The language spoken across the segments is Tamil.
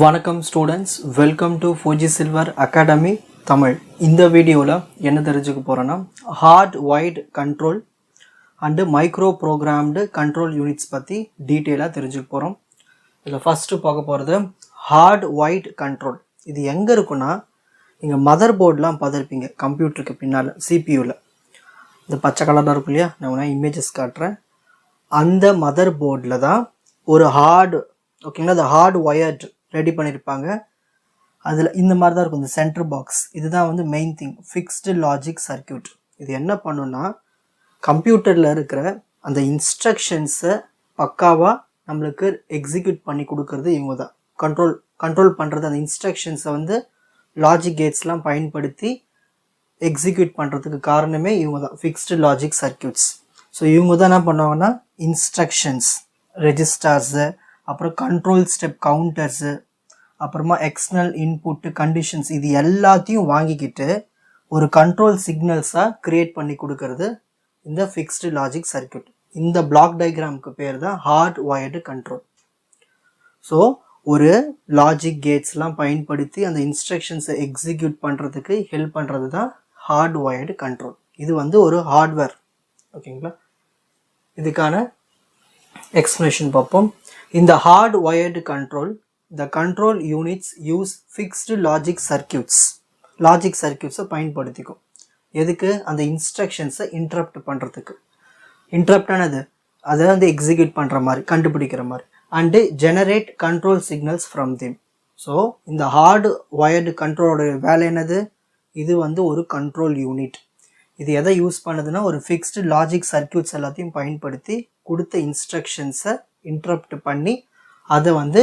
வணக்கம் students, welcome to Fauji Silver Academy Tamil. இந்த வீடியோவில் என்ன தெரிஞ்சுக்க போகிறோன்னா hard wired control and micro programmed control units பற்றி டீட்டெயிலாக தெரிஞ்சுக்க போகிறோம். இதில் ஃபஸ்ட்டு பார்க்க போகிறது ஹார்ட் வைட் கண்ட்ரோல். இது எங்கே இருக்குன்னா, நீங்கள் மதர் போர்டெலாம் பார்த்துருப்பீங்க கம்ப்யூட்டருக்கு பின்னால் சிபியூவில். இந்த பச்சை கலராக இருக்கும் இல்லையா, நான் வேணா இமேஜஸ் காட்டுறேன். அந்த மதர் போர்டில் தான் ஒரு ஓகேங்களா, அந்த ஹார்ட் ஒயர்டு ரெடி பண்ணியிருப்பாங்க. அதில் இந்த மாதிரி தான் இருக்கும் இந்த சென்டர் பாக்ஸ். இதுதான் வந்து main thing, fixed logic circuit. இது என்ன பண்ணுன்னா, கம்ப்யூட்டரில் இருக்கிற அந்த இன்ஸ்ட்ரக்ஷன்ஸை பக்காவாக நம்மளுக்கு எக்ஸிக்யூட் பண்ணி கொடுக்கறது இவங்க தான். கண்ட்ரோல் பண்ணுறது அந்த இன்ஸ்ட்ரக்ஷன்ஸை வந்து லாஜிக் கேட்ஸ்லாம் பயன்படுத்தி எக்ஸிக்யூட் பண்ணுறதுக்கு காரணமே இவங்க தான், ஃபிக்ஸ்டு லாஜிக் சர்க்கியூட்ஸ். ஸோ இவங்க தான் என்ன பண்ணுவாங்கன்னா, இன்ஸ்ட்ரக்ஷன்ஸ், ரெஜிஸ்டர்ஸு, அப்புறம் கண்ட்ரோல் ஸ்டெப் கவுண்டர்ஸு, அப்புறமா எக்ஸ்டர்னல் இன்புட்டு, கண்டிஷன்ஸ், இது எல்லாத்தையும் வாங்கிக்கிட்டு ஒரு கண்ட்ரோல் சிக்னல்ஸாக க்ரியேட் பண்ணி கொடுக்கறது இந்த ஃபிக்ஸ்டு லாஜிக் சர்க்கியூட். இந்த பிளாக் டயக்ராமுக்கு பேர் தான் ஹார்ட் வயர்டு கண்ட்ரோல். ஸோ ஒரு லாஜிக் கேட்ஸ்லாம் பயன்படுத்தி அந்த இன்ஸ்ட்ரக்ஷன்ஸை எக்ஸிக்யூட் பண்ணுறதுக்கு ஹெல்ப் பண்ணுறது தான் ஹார்ட் வயர்டு கண்ட்ரோல். இது வந்து ஒரு ஹார்ட்வேர். ஓகேங்களா, இதுக்கான எக்ஸ்பிளனேஷன் பார்ப்போம். In the hardwired control, the control units use fixed logic circuits. Logic circuits பயன்படுத்திக்கும். எதுக்கு? அந்த இன்ஸ்ட்ரக்ஷன்ஸை இன்டரப்ட் பண்ணுறதுக்கு. இன்டரப்ட் ஆனது அதை வந்து எக்ஸிக்யூட் பண்ணுற மாதிரி, கண்டுபிடிக்கிற மாதிரி, and generate control signals from them. So இந்த ஹார்ட் வயர்டு கண்ட்ரோலோட வேலை என்னது? இது வந்து ஒரு கண்ட்ரோல் யூனிட். இது எதை யூஸ் பண்ணுதுன்னா, ஒரு ஃபிக்ஸ்டு லாஜிக் சர்க்கியூட்ஸ் எல்லாத்தையும் பயன்படுத்தி கொடுத்த இன்ஸ்ட்ரக்ஷன்ஸை இன்டரப்ட் பண்ணி அதை வந்து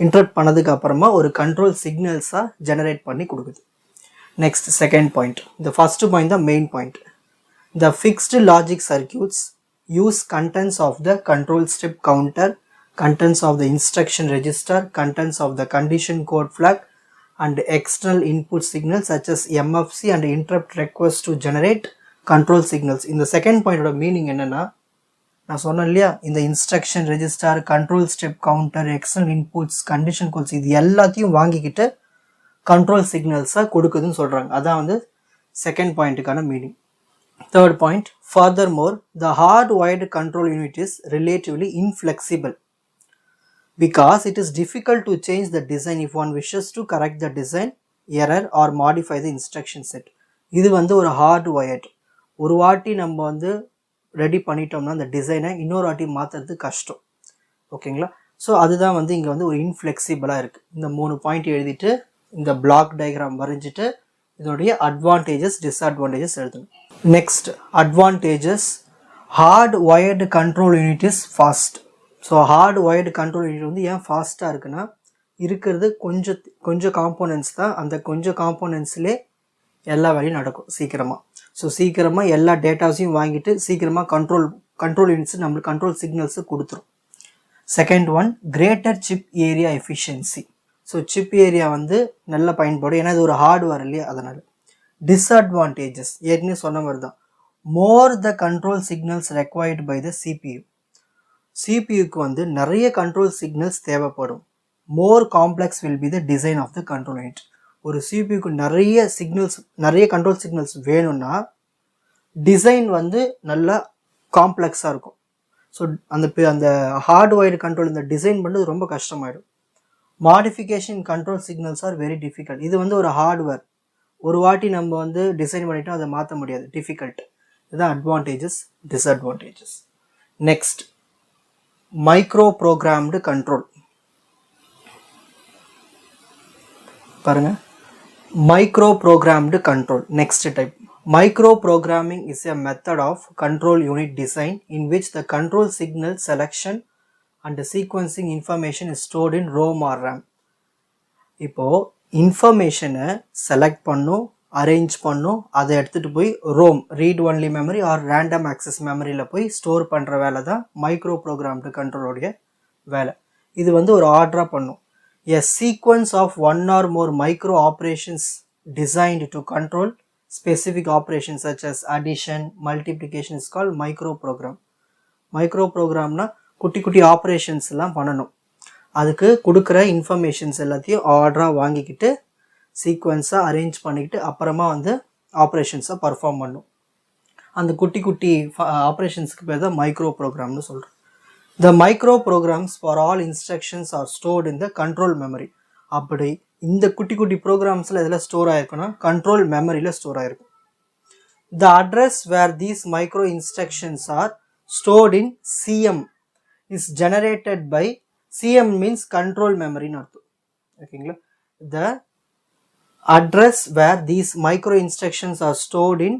இன்டரப்ட் பண்ணதுக்கு அப்புறமா ஒரு கண்ட்ரோல் சிக்னல்ஸாக ஜெனரேட் பண்ணி கொடுக்குது. Next second point. இந்த ஃபர்ஸ்ட் பாயிண்ட் தான் main point. The fixed logic circuits use contents of the control step counter, contents of the instruction register, contents of the condition code flag, and external input signals such as MFC and interrupt request to generate control signals. இந்த செகண்ட் பாயிண்டோட மீனிங் என்னன்னா, நான் சொன்னேன் இல்லையா, இந்த instruction register, control step counter, external inputs, condition codes, இது எல்லாத்தையும் வாங்கிக்கிட்டு கண்ட்ரோல் சிக்னல்ஸாக கொடுக்குதுன்னு சொல்கிறாங்க. அதான் வந்து செகண்ட் பாயிண்ட்டுக்கான meaning. Third point, furthermore the heart wired control unit is relatively inflexible because it is difficult to change the design if one wishes to correct the design error or modify the instruction set. இது வந்து ஒரு ஹார்ட் வயர்டு. ஒரு வாட்டி நம்ம வந்து ரெடி பண்ணிட்டோம்னா அந்த டிசைனை இன்னொரு வாட்டி மாற்றுறது கஷ்டம். ஓகேங்களா, ஸோ அதுதான் வந்து இங்கே வந்து ஒரு இன்ஃப்ளெக்சிபிளாக இருக்குது. இந்த 3 பாயிண்ட் எழுதிட்டு இந்த பிளாக் டயக்ராம் வரைஞ்சிட்டு இதனுடைய அட்வான்டேஜஸ், டிஸ்அட்வான்டேஜஸ் எழுதணும். Next advantages. Hard wired control unit is fast. So hard wired control unit வந்து ஏன் ஃபாஸ்ட்டாக இருக்குன்னா, இருக்கிறது கொஞ்சம் காம்போனன்ட்ஸ் தான். அந்த கொஞ்சம் காம்போனன்ட்ஸ்லேயே எல்லா வேலையும் நடக்கும் சீக்கிரமாக. ஸோ சீக்கிரமாக எல்லா டேட்டாஸையும் வாங்கிட்டு சீக்கிரமாக கண்ட்ரோல் யூனிட்ஸ் நம்மளுக்கு கண்ட்ரோல் சிக்னல்ஸு கொடுத்துரும். Second one, greater chip area efficiency. So chip area வந்து நல்ல பயன்பாடு, ஏன்னா இது ஒரு ஹார்ட்வேர் இல்லையா, அதனால். டிஸ்அட்வான்டேஜஸ் ஏற்கனவே சொன்ன மாதிரி தான். More the control signals required by the CPU. சிபியூக்கு வந்து நிறைய கண்ட்ரோல் சிக்னல்ஸ் தேவைப்படும். More complex will be the design of the control unit. ஒரு சிபியூக்கு நிறைய கண்ட்ரோல் சிக்னல்ஸ் வேணும்னா டிசைன் வந்து நல்லா காம்ப்ளெக்ஸாக இருக்கும். ஸோ அந்த ஹார்ட்வயர்டு கண்ட்ரோல் இந்த டிசைன் பண்ணுறது ரொம்ப கஷ்டமாயிடும். Modification control signals are very difficult. இது வந்து ஒரு ஹார்ட்வேர், ஒரு வாட்டி நம்ம வந்து டிசைன் பண்ணிட்டோம், அதை மாற்ற முடியாது, டிஃபிகல்ட். இதுதான் advantages, disadvantages. Next, microprogrammed control. பாருங்க, microprogrammed control. Next type. Microprogramming is a method of control unit design in which the control signal selection and sequencing information is stored in ROM or RAM. இப்போ இன்ஃபர்மேஷனை செலக்ட் பண்ணும், அரேஞ்ச் பண்ணும், அதை எடுத்துகிட்டு போய் ROM, read only memory or random access மெமரியில் போய் ஸ்டோர் பண்ணுற வேலை தான் மைக்ரோப்ரோகிராம்டு கண்ட்ரோலோடைய வேலை. இது வந்து ஒரு ஆர்டராக பண்ணும். A sequence of one or more micro operations designed to control specific operations such as addition, multiplication is called microprogram. மைக்ரோப்ரோக்ராம்னா குட்டி குட்டி ஆப்ரேஷன்ஸ்லாம் பண்ணணும். அதுக்கு கொடுக்குற இன்ஃபர்மேஷன்ஸ் எல்லாத்தையும் ஆர்டராக வாங்கிக்கிட்டு சீக்வன்ஸாக அரேஞ்ச் பண்ணிக்கிட்டு அப்புறமா வந்து ஆப்ரேஷன்ஸை பர்ஃபார்ம் பண்ணும். அந்த குட்டி குட்டி ஆப்ரேஷன்ஸ்க்கு பேர் தான் மைக்ரோ ப்ரோக்ராம்னு சொல்கிறோம். The microprograms for all instructions are stored in the control memory. அப்படி இந்த குட்டி குட்டி ப்ரோக்ராம்ஸில் இதில் ஸ்டோர் ஆகிருக்குன்னா கண்ட்ரோல் மெமரியில் ஸ்டோர் ஆகிருக்கும். The address where these micro instructions are stored in CM is generated by CM means control memory ன்னு அர்த்தம். ஓகேங்களா? The address where these micro instructions are stored in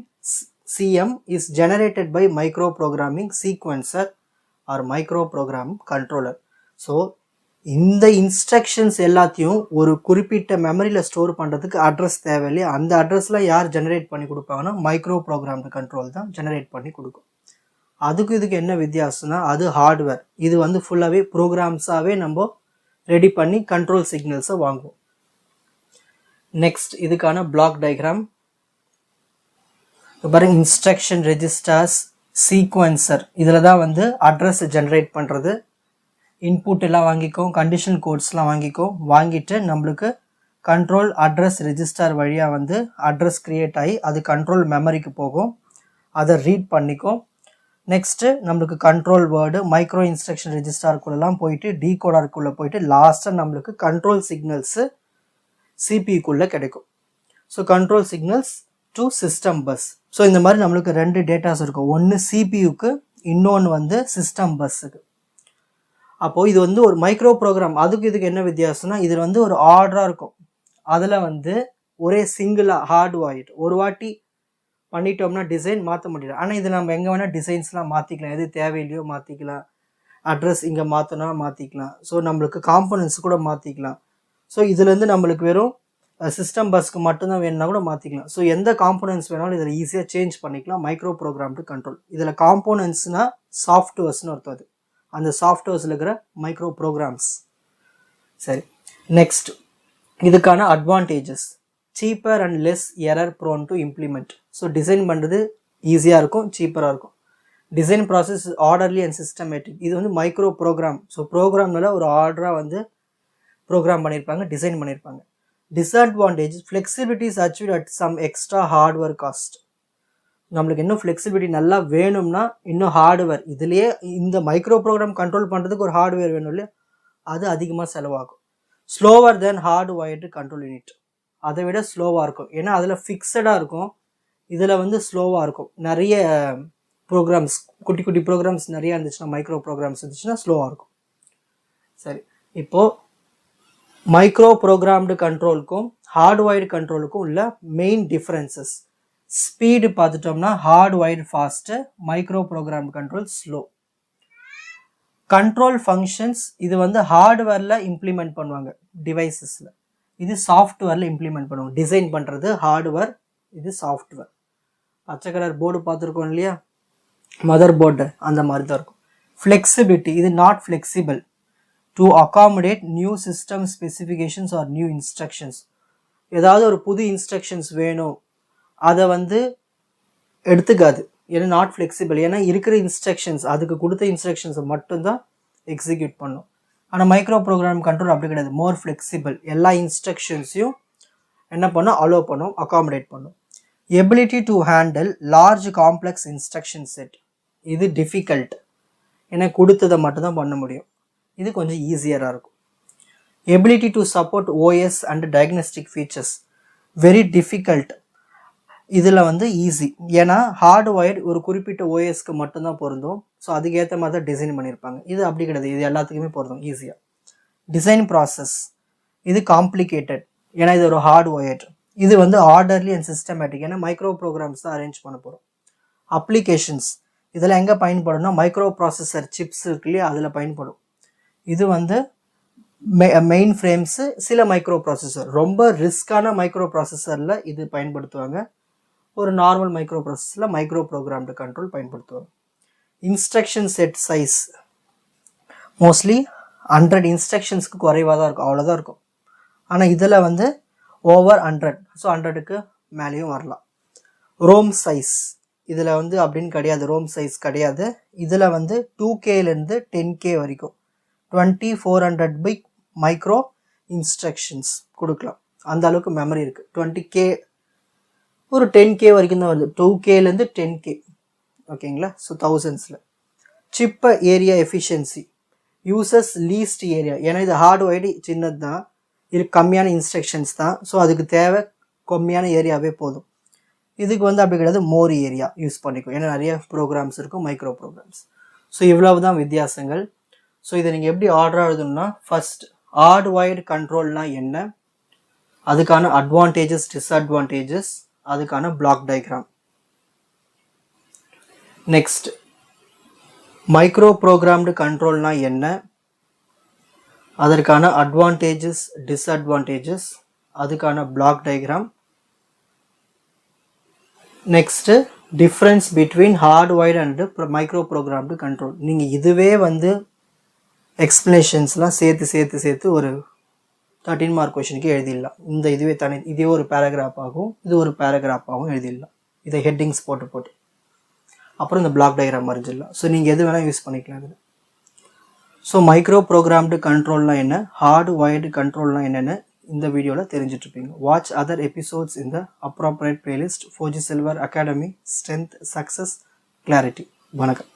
CM is generated by microprogramming sequencer or microprogram controller. So இந்த இன்ஸ்ட்ரக்ஷன்ஸ் எல்லாத்தையும் ஒரு குறிப்பிட்ட மெமரியில் ஸ்டோர் பண்ணுறதுக்கு அட்ரஸ் தேவையில்லையே, அந்த அட்ரஸில் யார் ஜெனரேட் பண்ணி கொடுப்பாங்கன்னா மைக்ரோப்ரோக்ராம்டு கண்ட்ரோல் தான் ஜெனரேட் பண்ணி கொடுக்கும். அதுக்கு இதுக்கு என்ன வித்தியாசம்னா அது ஹார்ட்வேர், இது வந்து ஃபுல்லாகவே ப்ரோக்ராம்ஸாகவே நம்ம ரெடி பண்ணி கண்ட்ரோல் சிக்னல்ஸை வாங்குவோம். நெக்ஸ்ட் இதுக்கான பிளாக் டயக்ராம் பாருங்க. இன்ஸ்ட்ரக்ஷன் ரெஜிஸ்டர்ஸ் சீக்வன்சர் இதில் தான் வந்து அட்ரஸ் ஜென்ரேட் பண்ணுறது. இன்புட் எல்லாம் வாங்கிக்கும், கண்டிஷன் கோட்ஸ்லாம் வாங்கிட்டு நம்மளுக்கு கண்ட்ரோல் அட்ரஸ் ரெஜிஸ்டர் வழியாக வந்து அட்ரஸ் க்ரியேட் ஆகி அது கண்ட்ரோல் மெமரிக்கு போகும், அதை ரீட் பண்ணிக்கும். நெக்ஸ்ட்டு நம்மளுக்கு கண்ட்ரோல் வேர்டு மைக்ரோ இன்ஸ்ட்ரக்ஷன் ரெஜிஸ்டருக்குள்ளெல்லாம் போயிட்டு டீகோடருக்குள்ளே போயிட்டு லாஸ்ட்டாக நம்மளுக்கு கண்ட்ரோல் சிக்னல்ஸு சிபிக்குள்ளே கிடைக்கும். So control signals to system bus. So இந்த மாதிரி நம்மளுக்கு ரெண்டு டேட்டாஸ் இருக்கும், ஒன்று சிபியுக்கு இன்னொன்று வந்து சிஸ்டம் பஸ்ஸுக்கு. அப்போது இது வந்து ஒரு மைக்ரோ ப்ரோக்ராம். அதுக்கு இதுக்கு என்ன வித்தியாசம்னா இதில் வந்து ஒரு ஆர்டராக இருக்கும், அதில் வந்து ஒரே சிங்கிளாக ஹார்ட்வயர்டு ஒரு வாட்டி பண்ணிட்டோம்னா டிசைன் மாற்ற முடியல. ஆனால் இது நம்ம எங்கே வேணால் டிசைன்ஸ்லாம் மாற்றிக்கலாம், எது தேவையில்லையோ மாற்றிக்கலாம், அட்ரஸ் இங்கே மாற்றினா மாற்றிக்கலாம், ஸோ நம்மளுக்கு காம்போனன்ட்ஸ் கூட மாற்றிக்கலாம். ஸோ இதுலேருந்து நம்மளுக்கு வெறும் சிஸ்டம் பஸ்க்கு மட்டும்தான் வேணும்னா கூட மாற்றிக்கலாம். ஸோ எந்த காம்போனன்ட்ஸ் வேணாலும் இதில் ஈஸியாக சேஞ்ச் பண்ணிக்கலாம் மைக்ரோ ப்ரோக்ராம்டு கண்ட்ரோல். இதில் காம்போனன்ட்ஸ்னால் சாஃப்ட்வேர்ஸ்னு அர்த்தம். அது அந்த சாஃப்ட்வேர்ஸில் இருக்கிற மைக்ரோ ப்ரோக்ராம்ஸ். சரி, நெக்ஸ்ட் இதுக்கான advantages. Cheaper and less error prone to implement. So design பண்ணுறது ஈஸியாக இருக்கும், சீப்பராக இருக்கும். Design process orderly and systematic. இது வந்து மைக்ரோ ப்ரோக்ராம். ஸோ ப்ரோக்ராம்னால ஒரு ஆர்டராக வந்து ப்ரோக்ராம் பண்ணியிருப்பாங்க, டிசைன் பண்ணியிருப்பாங்க. Disadvantage, flexibility is achieved at some extra hardware cost. நம்மளுக்கு இன்னும் ஃப்ளெக்சிபிலிட்டி நல்லா வேணும்னா இன்னும் ஹார்ட்வேர், இதுலேயே இந்த மைக்ரோ ப்ரோக்ராம் கண்ட்ரோல் பண்ணுறதுக்கு ஒரு ஹார்ட்வேர் வேணும் இல்லையா, அது அதிகமாக செலவாகும். ஸ்லோவர் தென் ஹார்ட்வயர்டு கண்ட்ரோல் யூனிட், அதை விட ஸ்லோவாக இருக்கும். ஏன்னா அதில் ஃபிக்ஸடாக இருக்கும், இதில் வந்து ஸ்லோவாக இருக்கும். நிறைய ப்ரோக்ராம்ஸ் குட்டி குட்டி ப்ரோக்ராம்ஸ் நிறையா இருந்துச்சுன்னா, மைக்ரோ ப்ரோக்ராம்ஸ் இருந்துச்சுன்னா ஸ்லோவாக இருக்கும். சரி, இப்போது மைக்ரோ ப்ரோக்ராம்டு கண்ட்ரோலுக்கும் ஹார்ட்வயர்டு கண்ட்ரோலுக்கும் உள்ள மெயின் டிஃப்ரென்சஸ். ஸ்பீடு பார்த்துட்டோம்னா hardwired fast, micro programmed control slow. Control functions இது வந்து ஹார்ட்வேரில் இம்ப்ளிமெண்ட் பண்ணுவாங்க டிவைசஸில், இது சாஃப்ட்வேரில் இம்ப்ளிமெண்ட் பண்ணுவாங்க. டிசைன் பண்ணுறது ஹார்ட்வேர், இது சாஃப்ட்வேர். பச்சை கலர் போர்டு பார்த்துருக்கோம் இல்லையா, மதர் போர்டு, அந்த மாதிரி தான் இருக்கும். ஃப்ளெக்சிபிலிட்டி இது not flexible to accommodate new system specifications or new instructions. ஏதாவது ஒரு புது இன்ஸ்ட்ரக்ஷன்ஸ் வேணும், அதை வந்து எடுத்துக்காது, ஏன்னா நாட் ஃப்ளெக்சிபிள். ஏன்னா இருக்கிற இன்ஸ்ட்ரக்ஷன்ஸ் அதுக்கு கொடுத்த இன்ஸ்ட்ரக்ஷன்ஸை மட்டும்தான் எக்ஸிக்யூட் பண்ணும். ஆனால் மைக்ரோ ப்ரோக்ராம் கண்ட்ரோல் அப்படி கிடையாது, மோர் ஃப்ளெக்சிபிள். எல்லா இன்ஸ்ட்ரக்ஷன்ஸையும் என்ன பண்ணும், அலோவ் பண்ணும், அகாமடேட் பண்ணும். Ability to handle large complex instruction set, இது டிஃபிகல்ட், ஏன்னா கொடுத்ததை மட்டும்தான் பண்ண முடியும். இது கொஞ்சம் ஈஸியராக இருக்கும். Ability to support OS and diagnostic features, very difficult. இதில் வந்து ஈஸி, ஏன்னா ஹார்ட்வயர்டு ஒரு குறிப்பிட்ட ஓஎஸ்க்கு மட்டும்தான் பொருந்தும். ஸோ அதுக்கேற்ற மாதிரி தான் டிசைன் பண்ணியிருப்பாங்க. இது அப்படி கிடையாது, இது எல்லாத்துக்குமே பொருந்தும் ஈஸியாக. டிசைன் ப்ராசஸ் இது காம்ப்ளிகேட்டட், ஏன்னா இது ஒரு ஹார்ட்வயர்டு. இது வந்து ஆர்டர்லி அண்ட் சிஸ்டமேட்டிக், ஏன்னா மைக்ரோ ப்ரோக்ராம்ஸ் தான் அரேஞ்ச் பண்ண போகிறோம். அப்ளிகேஷன்ஸ் இதில் எங்கே பயன்படும்னா மைக்ரோ ப்ராசஸர் சிப்ஸ் இருக்கு இல்லையா, அதில் பயன்படும். இது வந்து மெயின் ஃப்ரேம்ஸு, சில மைக்ரோ ப்ராசஸர், ரொம்ப ரிஸ்க்கான மைக்ரோ ப்ராசஸரில் இது பயன்படுத்துவாங்க. ஒரு நார்மல் மைக்ரோ ப்ராசஸரில் மைக்ரோ ப்ரோக்ராம்டு கண்ட்ரோல் பயன்படுத்துவாங்க. இன்ஸ்ட்ரக்ஷன் செட் சைஸ் மோஸ்ட்லி 100 இன்ஸ்ட்ரக்ஷன்ஸ்க்கு குறைவாக தான் இருக்கும், அவ்வளோதான் இருக்கும். ஆனால் இதில் வந்து ஓவர் 100, ஸோ 100க்கு மேலேயும் வரலாம். ரோம் சைஸ் இதில் வந்து அப்படின்னு கிடையாது, ரோம் சைஸ் கிடையாது. இதில் வந்து 2Kலேருந்து 10K வரைக்கும் 2400 by மைக்ரோ இன்ஸ்ட்ரக்ஷன்ஸ் கொடுக்கலாம். அந்த அளவுக்கு மெமரி இருக்குது. 20K ஒரு 10K வரைக்கும் தான் வருது. 2Kலேருந்து 10K ஓகேங்களா. ஸோ தௌசண்ட்ஸில். சிப்ப area efficiency uses least area. ஏன்னா இது ஹார்ட்வைடு சின்னது தான், இது கம்மியான இன்ஸ்ட்ரக்ஷன்ஸ் தான். ஸோ அதுக்கு தேவை கம்மியான ஏரியாவே போதும். இதுக்கு வந்து அப்படி கிடையாது, மோர் ஏரியா யூஸ் பண்ணிக்கும். ஏன்னா நிறைய ப்ரோக்ராம்ஸ் இருக்கும், மைக்ரோ ப்ரோக்ராம்ஸ். ஸோ இவ்வளவு தான் வித்தியாசங்கள். ஸோ இதை நீங்கள் எப்படி ஆர்டர் எழுதணும்னா, ஃபர்ஸ்ட் ஹார்ட்வைர்டு கண்ட்ரோல்னால் என்ன, அதுக்கான அட்வான்டேஜஸ் டிஸ்அட்வான்டேஜஸ், அதுக்கான block diagram. Next microprogrammed கண்ட்ரோல்னால் என்ன, அதற்கான அட்வான்டேஜஸ் டிஸ்அட்வான்டேஜஸ், அதுக்கான block diagram. Next difference between hardwired and micro programmed control. நீங்கள் இதுவே வந்து எக்ஸ்ப்ளனேஷன்ஸ்லாம் சேர்த்து ஒரு 13 மார்க் கொஷனுக்கு எழுதிடலாம். இந்த இதுவே இதே ஒரு பேராகிராஃப் ஆகும், இது ஒரு பேராகிராஃப் ஆகும் எழுதிடலாம். இதை ஹெட்டிங்ஸ் போட்டு அப்புறம் இந்த பிளாக் டயக்ராம் வரைஞ்சிடலாம். ஸோ நீங்கள் எது வேணால் யூஸ் பண்ணிக்கலாம் இதில். ஸோ மைக்ரோ ப்ரோக்ராம்டு கண்ட்ரோல்னால் என்ன, ஹார்ட்வைர்டு கண்ட்ரோல்னால் என்னென்னு இந்த வீடியோவில் தெரிஞ்சிட்ருப்பீங்க. வாட்ச் அதர் எபிசோட்ஸ் இந்த appropriate playlist. 4G Silver Academy, Strength, Success, Clarity. வணக்கம்.